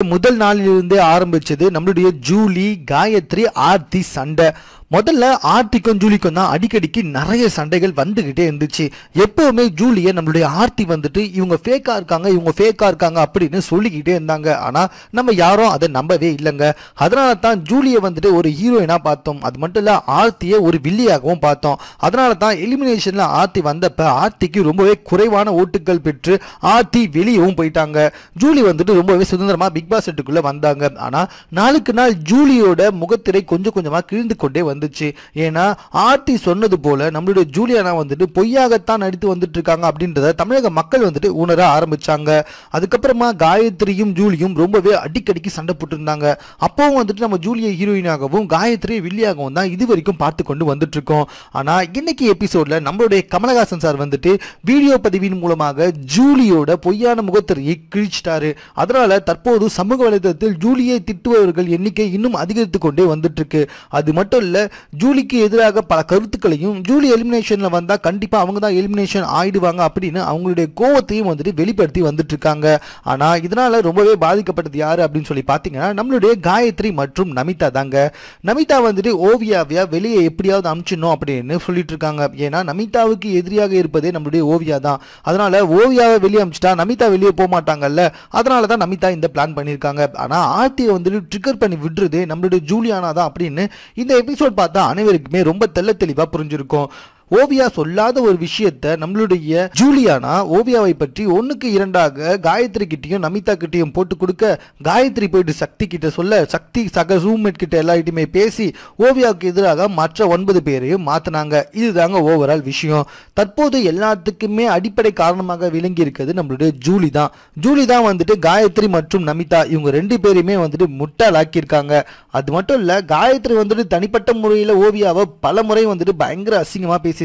முதல் நாளிலிருந்தே ஆரம்பிச்சது நம்மளுடைய ஜூலி காயத்ரி ஆர்த்தி சண்டை. முதல்ல ஆர்த்திக்கும் ஜூலிக்கும் தான் அடிக்கடிக்கு நிறைய சண்டைகள் வந்துகிட்டே இருந்துச்சு. எப்பவுமே ஜூலியை நம்மளுடைய ஆர்த்தி வந்துட்டு இவங்க ஃபேக்கா இருக்காங்க அப்படின்னு சொல்லிக்கிட்டே இருந்தாங்க. ஆனா நம்ம யாரும் அதை நம்பவே இல்லைங்க. அதனால தான் ஜூலியை வந்துட்டு ஒரு ஹீரோயினா பார்த்தோம். அது மட்டும் இல்ல ஆர்த்தியை ஒரு வில்லியாகவும் பார்த்தோம். அதனால தான் எலிமினேஷன்ல ஆர்த்தி வந்தப்ப ஆர்த்திக்கு ரொம்பவே குறைவான ஓட்டுகள் பெற்று ஆர்த்தி வெளியவும் போயிட்டாங்க. ஜூலி வந்துட்டு ரொம்பவே சுதந்திரமா பிக் பாஸ் செட்டுக்குள்ள வந்தாங்க. ஆனா நாளுக்கு நாள் ஜூலியோட முகத்திரை கொஞ்சம் கொஞ்சமா கிழிந்து கொண்டே வந்துச்சு. ஏன்னா ஆர்த்தி சொன்னது போல நம்மளுடைய ஜூலியானா வந்துட்டு பொய்யாகத்தான் நடித்து வந்துட்டு இருக்காங்க அப்படின்றத தமிழக மக்கள் வந்துட்டு உணர ஆரம்பிச்சாங்க. அதுக்கப்புறமா காயத்ரியும் ஜூலியும் ரொம்பவே அடிக்கடிக்கு சண்டை போட்டு இருந்தாங்க. அப்பவும் வந்துட்டு நம்ம ஜூலியை ஹீரோயினாகவும் காயத்ரி வில்லியாகவும் தான் இது வரைக்கும் பார்த்து கொண்டு வந்துட்டு இருக்கோம். ஆனா இன்னைக்கு எபிசோட்ல நம்மளுடைய கமலஹாசன் சார் வந்துட்டு வீடியோ பதிவின் மூலமாக ஜூலியோட பொய்யான முகத்திரையை கிழிச்சிட்டாரு. அதனால தற்போது சமூக வலைதளத்தில் ஜூலியை திட்டுபவர்கள் எண்ணிக்கை இன்னும் அதிகரித்து கொண்டே வந்துட்டு இருக்கு. அது மட்டும் இல்ல ஜூலிக்கு எதிராக பல கருத்துக்களையும் ஜூலி எலிமினேஷன்ல வந்தா கண்டிப்பா அவங்க தான் எலிமினேஷன் ஆயிடுவாங்க அப்படின்னு அவங்களுடைய கோவத்தையும் வந்துட்டு வெளிப்படுத்தி வந்துட்டு இருக்காங்க. ஆனா இதனால ரொம்பவே பாதிக்கப்பட்டது யாரு அப்படின்னு சொல்லி பாத்தீங்கன்னா நம்மளுடைய காயத்ரி மற்றும் நமிதா தாங்க. நமிதா வந்துட்டு ஓவியாவியா வெளியே எப்படியாவது அனுப்பிச்சிடணும் அப்படின்னு சொல்லிட்டு இருக்காங்க. ஏன்னா நமிதாவுக்கு எதிரியாக இருப்பதே நம்மளுடைய ஓவியா தான். அதனால ஓவியாவை வெளியே அனுப்பிச்சிட்டா நமிதா வெளியே போக மாட்டாங்கல்ல. அதனாலதான் நமிதா இந்த பிளான் பண்ணிருக்காங்க. ஆனா ஆர்த்தியை வந்துட்டு ட்ரிகர் பண்ணி விடுறது நம்மளுடைய ஜூலியானா தான் அப்படின்னு இந்த எபிசோட் பார்த்தா அனைவருக்குமே ரொம்ப தெளிவா புரிஞ்சிருக்கும். ஓவியா சொல்லாத ஒரு விஷயத்தை நம்மளுடைய ஜூலியானா ஓவியாவை பற்றி ஒன்னுக்கு இரண்டாக காயத்ரி கிட்டையும் நமிதா கிட்டையும் போட்டு கொடுக்க, காயத்ரி போயிட்டு சக்தி கிட்ட சொல்ல, சக்தி சக ரூம்மேட் கிட்ட எல்லார்கிட்டையுமே பேசி ஓவியாவுக்கு எதிராக மற்ற 9 பேரையும் மாத்தினாங்க. இதுதாங்க ஓவரால் விஷயம். தற்போது எல்லாத்துக்குமே அடிப்படை காரணமாக விளங்கி இருக்கிறது நம்மளுடைய ஜூலி தான். ஜூலி தான் வந்துட்டு காயத்ரி மற்றும் நமிதா இவங்க 2 பேருமே வந்துட்டு முட்டாளாக்கியிருக்காங்க. அது மட்டும் இல்ல காயத்ரி வந்துட்டு தனிப்பட்ட முறையில் ஓவியாவை பல முறை வந்துட்டு பயங்கர அசிங்கமா பேசியிருக்காங்க.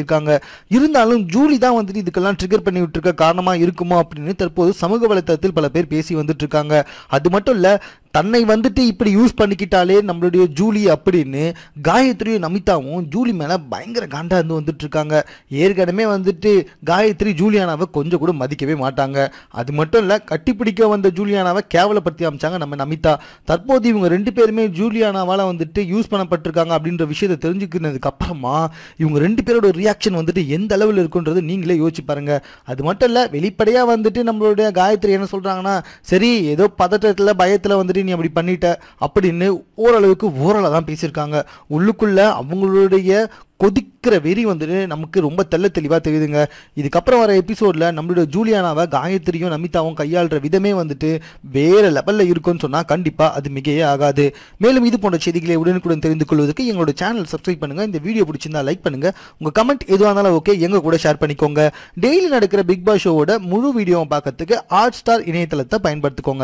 இருந்தாலும் ஜூலி தான் வந்துட்டு இதுக்கெல்லாம் ட்ரிகர் பண்ணி விட்டுருக்க காரணமா இருக்குமோ அப்படின்னு தற்போது சமூக வலைத்தளத்தில் பல பேர் பேசி வந்துட்டு இருக்காங்க. அது மட்டும் இல்ல தன்னை வந்துட்டு இப்படி யூஸ் பண்ணிக்கிட்டாலே நம்மளுடைய ஜூலி அப்படின்னு காயத்ரியும் நமிதாவும் ஜூலி மேல பயங்கர காண்டா இருந்து வந்துட்டு இருக்காங்க. ஏற்கனவே வந்துட்டு காயத்ரி ஜூலியானாவை கொஞ்சம் கூட மதிக்கவே மாட்டாங்க. அது மட்டும் இல்ல கட்டிப்பிடிக்க வந்த ஜூலியானாவை கேவலப்படுத்தி அமைச்சாங்க நம்ம நமிதா. தற்போது இவங்க 2 பேருமே ஜூலியானாவால வந்துட்டு யூஸ் பண்ணப்பட்டிருக்காங்க அப்படின்ற விஷயத்தை தெரிஞ்சுக்கினதுக்கு அப்புறமா இவங்க 2 பேரோட ரியாக்ஷன் வந்துட்டு எந்த அளவில் இருக்குன்றது நீங்களே யோசிச்சு பாருங்க. அது மட்டும் இல்ல வெளிப்படையா வந்துட்டு நம்மளுடைய காயத்ரி என்ன சொல்றாங்கன்னா, சரி ஏதோ பதட்டத்துல பயத்துல வந்துட்டு நீ அப்படி பண்ணிட்ட அப்படின்னு ஓரளவுக்கு ஓரளவு தான் பேசியிருக்காங்க. உள்ளுக்குள்ள அவங்களுடைய கொதிக்கிற வெறி வந்துட்டு நமக்கு ரொம்ப தெளிவா தெரியுதுங்க. இதுக்கப்புறம் வர எபிசோட்ல நம்மளுடைய ஜூலியானாவை காயத்ரியும் நமிதாவும் கையாளுற விதமே வந்துட்டு வேற லெவல்ல இருக்கும்னு சொன்னா கண்டிப்பா அது மிகையே ஆகாது. மேலும் இது போன்ற செய்திகளை உடனுக்குடன் தெரிந்து கொள்வதற்கு எங்களோட சேனல் சப்ஸ்கிரைப் பண்ணுங்க. இந்த வீடியோ பிடிச்சிருந்தா லைக் பண்ணுங்க. உங்க கமெண்ட் எதுவாக இருந்தாலும் ஓகே எங்க கூட ஷேர் பண்ணிக்கோங்க. டெய்லி நடக்கிற பிக் பாஸ் ஷோவோட முழு வீடியோவை பார்க்கறதுக்கு ஹாட் ஸ்டார் இணையதளத்தை பயன்படுத்திக்கோங்க.